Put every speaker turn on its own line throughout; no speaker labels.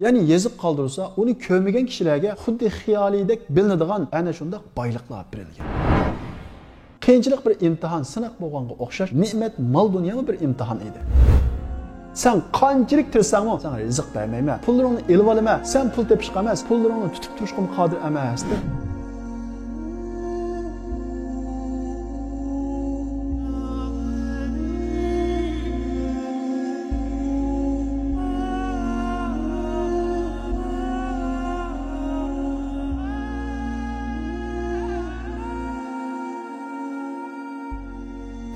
Ya'ni yezib qoldirsa, uni ko'rmagan kishilarga xuddi xiyolidek bilinadigan ana shunday boyliqlar berilgan. Qiyinchilik bir imtihon, sinaq bo'lganga o'xshash, ne'mat, mol dunyoning bir imtihon edi. Sen qanchalik tirsangmi, sana rizq bermayman. Pullaringni elib olaman. Sen pul tepishqa emas, pullaringni tutib turishga qodir emas.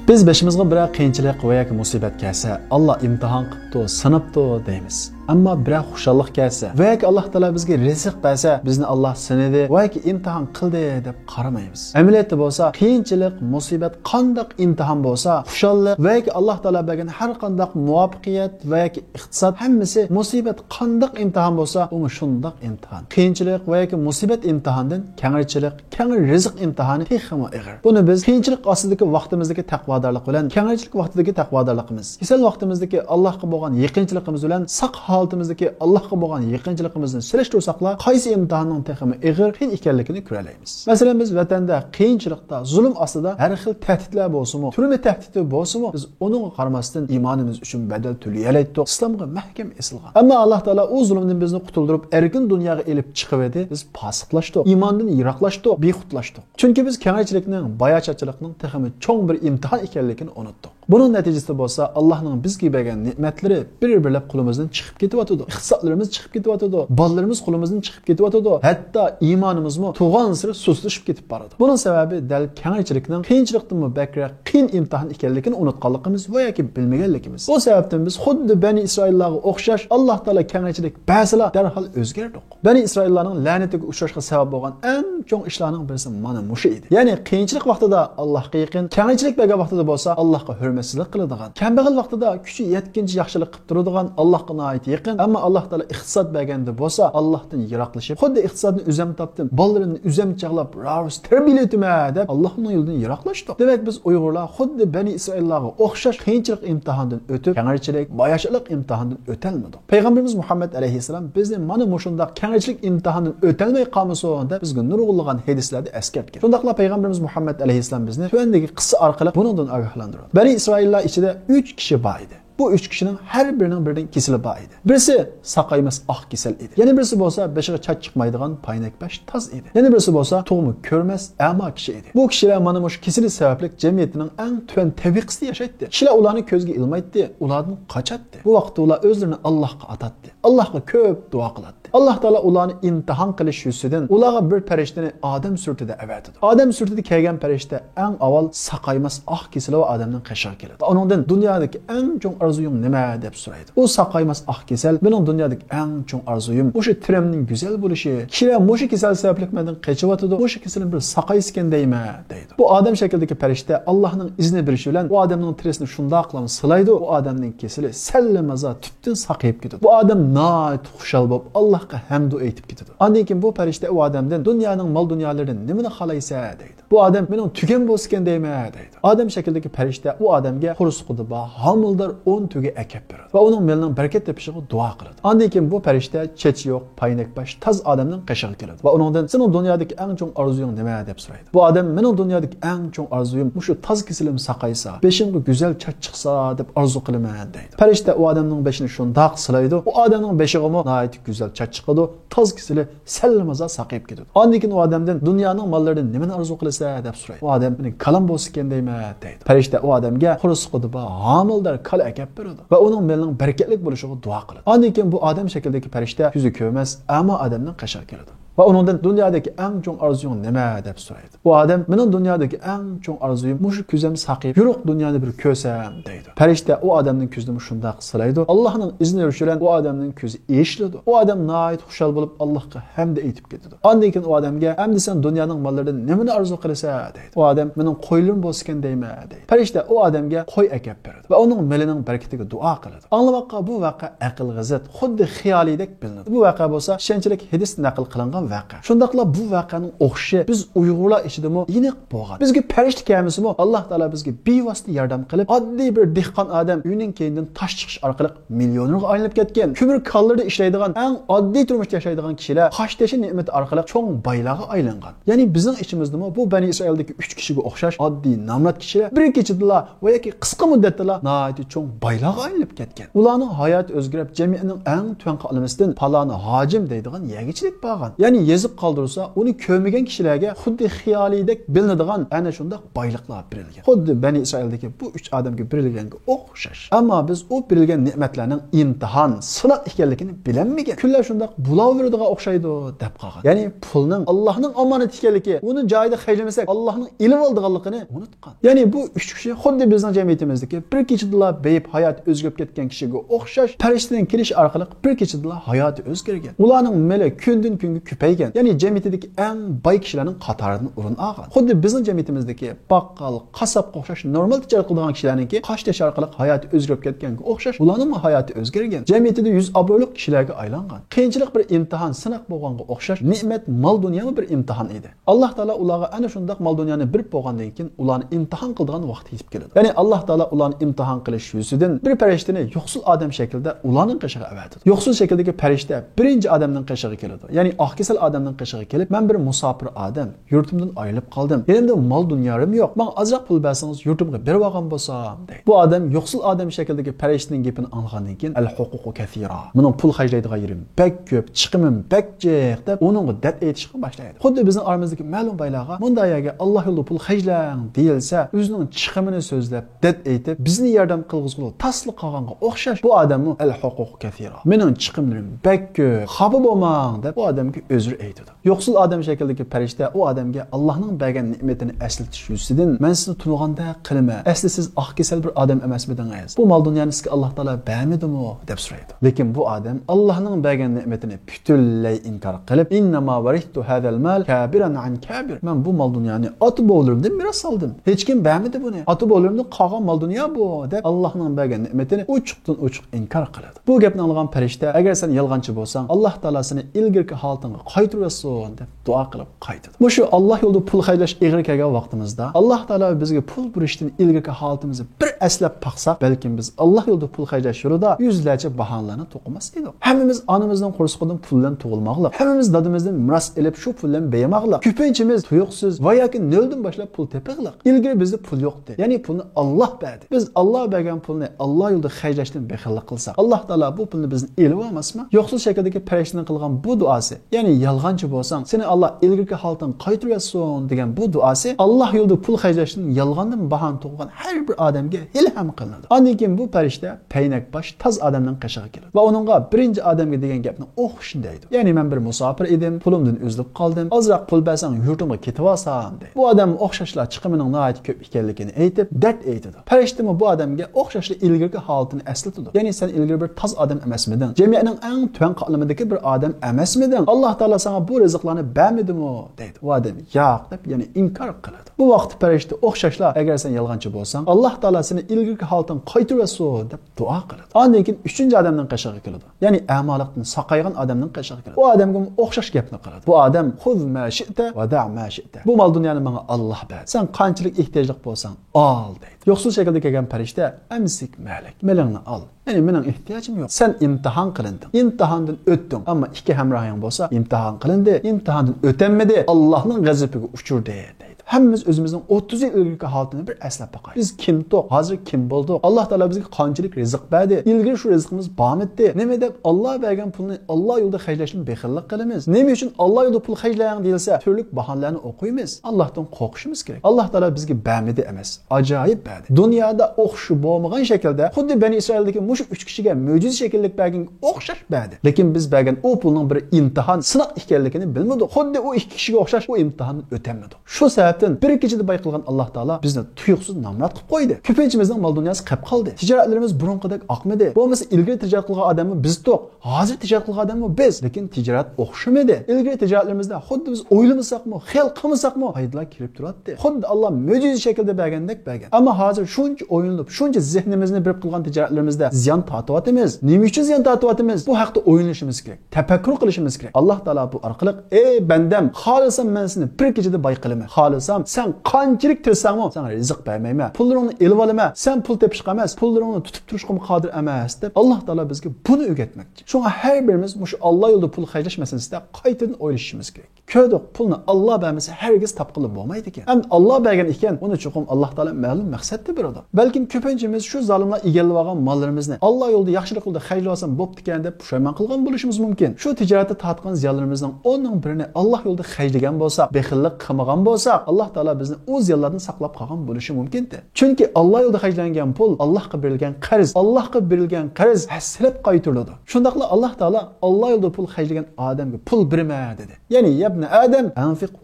Biz başımızga bir qiyinchilik va yoki musibat kelsa, Alloh imtihon qilibdi, sinibdi deymiz. Ammo bir xushallik kelsa va yoki Alloh taolo bizga rizq bersa, bizni Alloh sinidi va yoki imtihon qildi deb qaramaymiz. Amaliyotda bo'lsa, qiyinchilik, musibat qandoq imtihon bo'lsa, xushallik va yoki Alloh taolo bergan har qanday muvaffaqiyat va yoki iqtisod hammasi musibat qandoq imtihon bo'lsa, u shundoq imtihon. Qiyinchilik va yoki musibat imtihondan kengirchilik, kengir rizq imtihoni texmo ig'ir. Buni biz qiyinchilik ostidagi vaqtimizdagi taqvodorlik bilan, kengirchilik vaqtidagi taqvodorligimiz, kasal vaqtimizdagi Allohga bo'lgan yaqinchiligimiz bilan saq holatimizdagi Allohga bo'lgan yaqinchiligimizni silishtirsaqlar, qaysi imtihonning texmi ig'ir, qiyin ekanligini ko'ralaymiz. Masalan, biz vatanda qiyinchilikda, zulm ostida har xil tahdidlar bo'lsa-mu, turli tahdidlar bo'lsa-mu, biz uningga qaramasdan iymonimiz uchun badal to'layalaydi. Islomga mahkam esilgan. Ammo Alloh taolo u zulmdan bizni qutuldirib, erkin dunyoga elib chiqib edi. Biz fosiqlashdik, iymondan yiroqlashdik, bexudlashdik. Chunki biz kengaychilikning, bayachachilikning texmi cho'ng bir imtihon ekanligini unutdik. Buning natijasida bo'lsa, Allohning bizga bergan ne'matlari bir-birlab qo'limizdan chiqib ketyotdi. Iqtisodlarimiz chiqib ketyotdi. Bolalarimiz qo'limizdan chiqib ketyotdi. Hatto iymonimizmi tug'an siri sustlashib ketib boradi. Buning sababi dal kengaychilikning qiyinchilikdan bakra qiyin imtihon ekanligini unutganligimiz va yoki bilmaganligimiz. Bu sababdan biz xuddi Bani Isroillarga o'xshash Alloh taolo kengaychilik ba'zilar darhol o'zgardik. Bani Isroillarning la'natiga uchrashga sabab bo'lgan eng cho'ng ishlarning birisi mana mushu edi. Ya'ni qiyinchilik vaqtida Allohga yaqin, kengaychilik bergan vaqtida bo'lsa Allohga hurmatsizlik qiladigan, kambag'al vaqtida kuchi yetkincha yaxshilik qilib turadigan, Allohga noit yaqin, ammo Alloh taolo iqtisod berganda bo'lsa Allohdan yiroqlashib, xuddi iqtisodni o'zim topdim, bolalarimni o'zim chaqlab, ravus tarbiyalaytma deb Allohning yo'lidan yiroqlashdi. Demak biz Uyg'urlar xuddi Bani Isroillarga o'xshash qiyinchilik imtihondan o'tib, kengaychilik, boyashilik imtihondan o'talmadi. Payg'ambarimiz Muhammad alayhissalom bizni mana shunday kengaychilik imtihondan o'talmay qolmasin deb bizga nurg'ulg'an hadislarda eskartgan. Shundaqla Payg'ambarimiz Muhammad alayhissalom bizni tuandagi qissa orqali bundan ogohlantiradi. Bani Isroillar ichida 3 kishi bor edi. Bu 3 kishining har birining kesili bor edi. Birisi saqaymas oq kesal edi. Yana birisi bo'lsa beshiga chat chiqmaydigan paynakbash toz edi. Yana birisi bo'lsa to'g'mi ko'rmas amo kishi edi. Bu kishilar mana shu kesili sababli jamiyatining eng tuvan tabiqasida yashaydi. Kishilar ularni ko'zga ilmaydi, ulardan qochatdi. Bu vaqtda ular o'zlarini Allohga atatdi. Allohga ko'p duo qiladi. Alloh taolo ularni imtihon qilish yusidan ularga bir farishtani odam surtida avatdi. Odam surtida kelgan farishta eng avval saqaymas oq kesili va odamning qashar keladi. Uningdan dunyodagi eng cho'ng arzuying nima deb so'raydi. U saqaymas oq kesal mening dunyodagi eng cho'ng arzuyim o'sha tirimning go'zal bo'lishi. Kishilar o'sha kasal sababli mendan qechyotdi. O'sha kasalni bir saqayskan deyman deydi. Bu odam shaklidagi farishta Allohning izni berishi bilan bu odamning tirisini shundoq qilib silaydi. Bu odamning kasali sallamaza tubdan saqayib ketadi. Bu odam noit xushal bo'lib Allohga hamd aytib ketadi. Ondan keyin bu farishta u odamdan dunyoning mol dunyolaridan nimani xohlaysa deydi. Bu odam mening tugan bo'lsin deyman deydi. Odam shaklidagi farishta u odamga xurusqudi ba homildor 10 tuga akab beradi va uning melining barakat tepishiga duo qiladi. Ondan keyin bu farishta chechi yo'q, paynakbash, toz odamning qashig'iga keladi va uningdan "Sening dunyodagi eng cho'ng orzuying nima?" deb so'raydi. Bu odam "Mening dunyodagi eng cho'ng orzuyim shu toz kisilim saqaysa, beshimga go'zal chat chiqsa deb orzu qilaman" deydi. Farishta u odamning beshini shundoq silaydi. U odamning beshiga noit go'zal chat chiqadi, toz kisili sallamaza saqayib ketadi. Ondan keyin u odamdan "Dunyoning mollaridan nimani orzu qilsa?" deb so'raydi. U odam "Mening kalam bo'lsin deyman" deydi. Farishta u odamga xurusqudi ba homildor kala akab beradi va uning melining barakatli bo'lishiga duo qiladi. Ondan keyin bu odam shaklidagi farishta yuzi ko'rmas, ammo odamning qashar keladi. Va uningdan dunyodagi eng cho'ng orzuying nima deb so'raydi. Bu odam "Mening dunyodagi eng cho'ng orzuyim shu ko'zim saqib, yuruq dunyoni bir ko'rsam" deydi. Farishta u odamning ko'zini shundoq silaydi. Allohning izni bilan u odamning ko'zi eshiladi. U odam noit xushal bo'lib Allohga hamd aytib ketadi. Ondan keyin u odamga "Endi sen dunyoning mollaridan nimani orzu qilsa?" deydi. U odam "Mening qo'ylarim bo'lsin deyman" deydi. Farishta u odamga qo'y akab beradi va uning melining barakatiga duo qiladi. Anglamoqqa bu voqea aql g'azat, xuddi xiyolidek bilinadi. Bu voqea bo'lsa, shanchalik hadis naql qilingan bo'lgan voqea. Shundaqla bu voqeaning o'xshi biz Uyg'urlar ichidami aniq bo'lgan. Bizga farishta kelmasimi Alloh taolo bizga bevosita yordam qilib, oddiy bir dehqon odam uyning keynidan tosh chiqish orqali millionerga aylanib ketgan. Ko'mir konlarda ishlaydigan, eng oddiy turmush yashaydigan kishilar qosh-teshi ne'mati orqali cho'ng boylarga aylangan. Ya'ni bizning ichimizdami bu Bani Isroildagi 3 kishiga o'xshash oddiy nomrod kishilar bir kechada va yoki qisqa muddatda nihoyat cho'ng boylarga aylanib ketgan. Ularning hayoti o'zgarib, jamiyatning eng tuvan qolmasdan paloni hojim deydigan yagichilik bo'lgan. Ya'ni yezib qoldirsa, uni ko'rmagan kishilarga xuddi xiyolidek bilinadigan ana shunday boyliqlar berilgan. Xuddi Bani Isroildagi bu 3 odamga berilganga o'xshash. Ammo biz u berilgan ne'matlarning imtihon, sinoq ekanligini bilmagan. Kunlar shunday bulaveradigan o'xshaydi deb qolgan. Ya'ni pulning Allohning omonati ekanligi, uni joyida xaylamasak Allohning ilm oldiganligini unutgan. Ya'ni bu 3 kishi xuddi bizning jamiyatimizdagi bir kechada beyib hayot o'zgarib ketgan kishiga o'xshash farishtaning kelishi orqali bir kechada hayoti o'zgargan. Ularning meli kundan kunga ko'paygan. Ya'ni jamiyatdagi eng boy kishilarning qatoridan o'rin olgan. Xuddi bizning jamiyatimizdagi baqqal, qassobga o'xshash normal tijorat qiladigan kishilarningki qosh-tesh orqali hayoti o'zgarib ketganga o'xshash ularning hayoti o'zgargan. Jamiyatda 100 obro'li kishilarga aylangan. Qiyinchilik bir imtihon, sinoq bo'lganga o'xshash ne'mat, mol dunyomi bir imtihon edi. Alloh taolo ularga ana shunday mol dunyoni berib bo'lgandan keyin ularni imtihon qiladigan vaqt yetib keladi. Ya'ni Alloh taolo ularni imtihon qilish yuzidan bir farishtani yo'qsul odam shaklida ularning qishig'iga avatadi. Yo'qsul shakldagi farishta birinchi odamning qishig'iga keladi. Ya'ni oqkesal odamning qishig'iga kelib, "Men bir musofir odam, yurtimdan ayrilib qoldim. Elimda mol dunyorim yo'q. Men ozroq pul bersangiz yurtimga berib olgan bo'lsam" deydi. Bu odam yo'qsul odam shaklidagi farishtaning gapini anglagandan keyin "Al-huququ kathira. Mening pul xarjlaydigan yerim bek ko'p, chiqimim bek jiq" deb uningga dad aytishga boshlaydi. Xuddi bizning oramizdagi ma'lum baylarga "Mundayaga Alloh yo'lida pul xarjlang" deyilsa, o'zining chiqimini so'zlab dad aytib, bizni yordam qilg'izg'u tasli qolganga o'xshash bu odamni "Al-huququ kathira. Mening chiqimlarim bek ko'p, xafa bo'lmang" deb bu odamga o'zr aytadi. Yo'qsul odam shaklidagi farishta u odamga Allohning bergan ne'matini eslatish yuzidan "Men sizni tunuganda qilma. Asli siz oq kesal bir odam emasmidingiz? Bu mol dunyoni sizga Alloh taolo bermadimi?" deb so'raydi. Lekin bu odam Allohning bergan ne'matini butunlay inkor qilib, "Innama varithtu hadal mal kabiran an kabir." Men bu mol dunyoni ota-bobolarimdan miros oldim. Hech kim bermadi buni. Ota-bobolarimdan qolgan mol dunyo bu deb Allohning bergan ne'matini ochiqdan ochiq inkor qiladi. Bu gapni olgan farishta, "Agar sen yolg'onchi bo'lsang, Alloh taolo seni ilgirki holatingga qaytarsin" deb duo qilib qaytadi. Bu shu Alloh yo'lida pul xarjlash ig'ir kelgan vaqtimizda Alloh taolo bizga pul berishdan ilgirki holatimizni bir eslab baqsak, balkim biz Alloh yo'lida pul xarjlash yo'lida yuzlarcha bahonalarni to'qimas edik. Hammamiz onamizning qo'rsog'idan puldan tug'ilmoqli. Hammamiz dadimizdan miros elib shu puldan beyamoqli. Ko'pinchamiz tuyuqsiz va yoki noldan boshlab pul tepiqliq. Ilgari bizda pul yo'qdi. Ya'ni pulni Alloh berdi. Biz Alloh bergan pulni Alloh yo'lida xarjlashdan bexillik qilsak, Alloh taolo bu pulni bizni elib olmasmi? Yo'qsul shakldagi farishtaning qilgan bu duosi, ya'ni yolg'onchi bo'lsang, seni Alloh ilgirki holdan qaytarsin degan bu duosi Alloh yo'lida pul xarjlashdan yolg'ondan bahon tug'gan har bir odamga ilhom qilinadi. Ondan keyin bu farishta paynak bosh toz odamning qishig'iga keladi va uningga birinchi odamga degan gapni o'qishni deydi. Ya'ni men bir musofir edim, pulimdan uzilib qoldim. Ozroq pul bersang yurtimga ketib olsam deydi. Bu odam o'xshashlar chiqimining nihoyat ko'p ekanligini aytib, dard aytadi. Farishtami bu odamga o'xshashli ilgirki holatini eslatadi. Ya'ni sen ilgari bir toz odam emasmiding? Jamiyatning eng tuvan qatlamidagi bir odam emasmiding? Alloh taolo sana bu rizqlarni bermadimi deydi. Bu odam yo'q deb yana inkor qiladi. Bu vaqt farishta o'xshashlar, agar sen yolg'onchi bo'lsang, Alloh taolo seni ilgirki holatdan qaytarsin deb duo qiladi. Ondan keyin 3-chi odamning qishig'iga keladi. Ya'ni amoqlikdan saqaygan odamning qishig'iga keladi. Bu odamga o'xshash gapni qiladi. Bu odam "Xuz ma shi'ta va da' ma shi'ta." Bu mol dunyoni menga Alloh berdi. Sen qanchalik ehtiyojli bo'lsang, ol deydi. Yo'qsul shaklda kelgan farishta "Amsik malik. Melingni ol. Ya'ni mening ehtiyojim yo'q. Sen imtihon qilinding. Imtihondan o'tding. Ammo ikki hamrohing bo'lsa, imtihon qilindi, imtihondan o'tanmadi, Allohning g'azabiga uchurdi deydi. Hammamiz o'zimizning 30 yil ilgirki holatini bir eslab boqaylik. Biz kimdik? Hozir kim bo'ldik? Alloh taolo bizga qanchalik rizq berdi? Ilgari shu rizqimiz bormidi? Nima deb Alloh bergan pulni Alloh yo'lida xarjlashni bexillik qilamiz? Nima uchun Alloh yo'lida pul xarjlang deyilsa, turli bahonalarni o'qiymiz. Allohdan qo'rqishimiz kerak. Alloh taolo bizga bermadi emas, ajoyib berdi. Dunyoda o'xshi bo'lmagan shaklda, xuddi Bani Isroildagi mush 3 kishiga mo'jiza shakllik bergan o'xshash berdi. Lekin biz bergan o pulning bir imtihon, sinoq ekanligini bilmadik. Xuddi o 2 kishiga o'xshash o imtihonni o'tamadik. Shu sabab tijoratdan bir kechada boy qilgan Alloh taolo bizni tuyuqsiz namrat qilib qo'ydi. Ko'pinchimizning mol dunyosi qolib qoldi. Tijoratlarimiz burunqidek oqmadi. Bo'lmasa ilgari tijorat qilgan odammi biz to'q. Hozir tijorat qilgan odammi biz. Lekin tijorat o'xshamadi. Ilgari tijoratlarimizda xuddi biz o'ylamasaqmi, xiyol qilmasaqmi foydalar kirib turadi. Xuddi Alloh mo'jiza shaklda bergandek bergan. Ammo hozir shuncha o'yinib, shuncha zehnimizni bir qilgan tijoratlarimizda ziyon tortyapmiz. Nima uchun ziyon tortyapmiz? Bu haqda o'ylashimiz kerak. Tafakkur qilishimiz kerak. Alloh taolo bu orqali: "Ey bandam, xohlasam men seni bir kechada boy qilaman. Xohlasam sen qanchalik tirsangmi, sana rizq bermayman. Pullaringni elib olaman. Sen pul tepishga emas, pullaringni tutib turishga qodir emas" deb Alloh taolo bizga buni o'rgatmoqchi. Shunga har birimiz mush Alloh yo'lida pul xarjlash masalasida qaytadan o'ylashimiz kerak. Ko'rdik, pulni Alloh bermasa hargiz topqilib bo'lmaydi ekan. Ham Alloh bergan ekan, uni chuqum Alloh taolo ma'lum maqsadda beradi. Balkim ko'pinchimiz shu zolimlar egallab olgan mollarimizni Alloh yo'lida yaxshilik yo'lida xarjlasam bo'pti ekan deb pushaymon qilgan bo'lishimiz mumkin. Shu tijoratda tortgan ziyonlarimizning 10ning birini Alloh yo'lida xarjlagan bo'lsak, bexillik qilmagan bo'lsak, Alloh taolo bizni u ziyonlardan saqlab qolgan bo'lishi mumkin-da. Chunki Alloh yo'lida xarjlangan pul Allohga berilgan qarz, Allohga berilgan qarz hasrab qaytariladi. Shundaqla Alloh taolo Alloh yo'lida pul xarjlagan odamga pul berma dedi. Ya'ni ibn Adam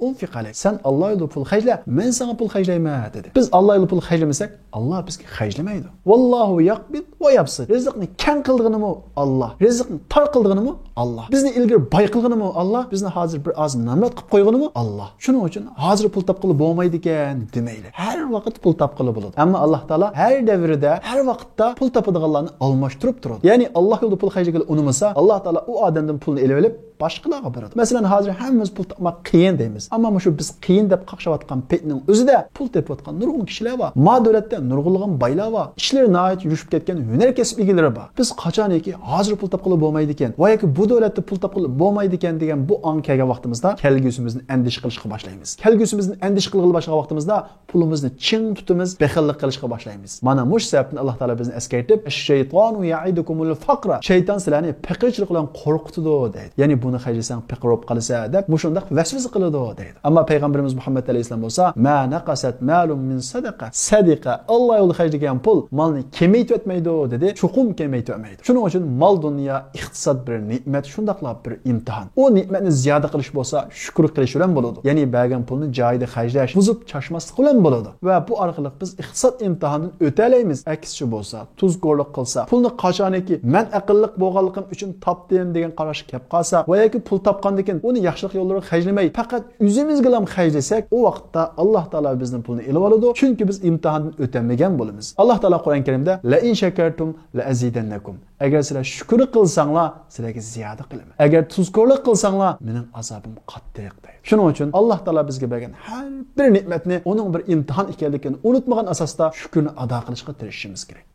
unfiq alayk. Sen Alloh yo'lida pul xarjla, men sana pul xarjlayman dedi. Biz Alloh yo'lida pul xarjlamasak, Alloh bizga xarjlamaydi. Vallohu yaqbid va yabsid. Rizqni keng qilganimi Alloh, rizqni tor qilganimi Alloh. Bizni ilgari boy qilganimi Alloh, bizni hozir bir oz ne'mat qilib qo'yganimi Alloh. Shuning uchun hozir pul topqili bo'lmaydi ekan demaylik. Har vaqt pul topqili bo'ladi. Ammo Alloh taolo har davrida, har vaqtda pul topadiganlarni almashtirib turadi. Ya'ni Alloh yo'lida pul xarjlagani unimasa, Alloh taolo u odamdan pulni elib boshqalarga beradi. Masalan, hozir hammamiz pul topmoq qiyin deymiz. Ammo shu biz qiyin deb qaqshavotgan paytning o'zida pul tepayotgan nurg'un kishilar bor. Madavlatda nurg'unlagan baylar bor. Ishlari nihoyat yurishib ketgan hunar kasb egalari bor. Biz qachoniki hozir pul topqili bo'lmaydi ekan, va yoki bu davlatda pul topqili bo'lmaydi ekan degan bu ong kelgan vaqtimizda kelgusimizni andish qilishga boshlaymiz. Kelgusimizni andish qilg'ili boshlagan vaqtimizda pulimizni ching tutimiz, bexillik qilishga boshlaymiz. Mana mush sababni Alloh taolo bizni eskartib, "Ash-shaytonu ya'idukumul faqra." Shayton sizlarni faqirchilik bilan qo'rqitadi deydi. Ya'ni buni xarjlasang faqirib qolsa deb mushundaq vasvasa qiladi deydi. Ammo payg'ambarimiz Muhammad alayhisalom bo'lsa, "Ma naqasat malum min sadaqa." Sadiqa Alloh yo'lida xarjlagan pul molni kemaytmaydi dedi, chuqum kemaytmaydi. Shuning uchun mol dunyo iqtisod bir ne'mat, shundaqla bir imtihon. O ne'matni ziyoda qilish bo'lsa, shukr qilish bilan bo'ladi. Ya'ni bergan pulni joyida xarjlash, buzib chashmaslik bilan bo'ladi. Va bu orqali biz iqtisod imtihonidan o'talaymiz. Aksicha bo'lsa, tuzko'rlik qilsa, pulni qachoniki men aqlliq bo'lganligim uchun topdim degan qarash kelib qolsa, va yoki pul topgandan keyin uni yaxshilik yo'llarga xarjlamay, faqat o'zimizga ham xarjlasak, u vaqtda Alloh taolo bizning pulni elib oladi. Chunki biz imtihondan o'tamagan bo'lamiz. Alloh taolo Qur'on Karimda la in shakartum la azidannakum. Agar sizlar shukr qilsanglar, sizlarga ziyoda qilaman. Agar tuzko'rlik qilsanglar, mening azobim qattiq deydi. Shuning uchun Alloh taolo bizga bergan har bir ne'matni uning bir imtihon ekanligini unutmagan asosda shukrni ado qilishga tirishishimiz kerak.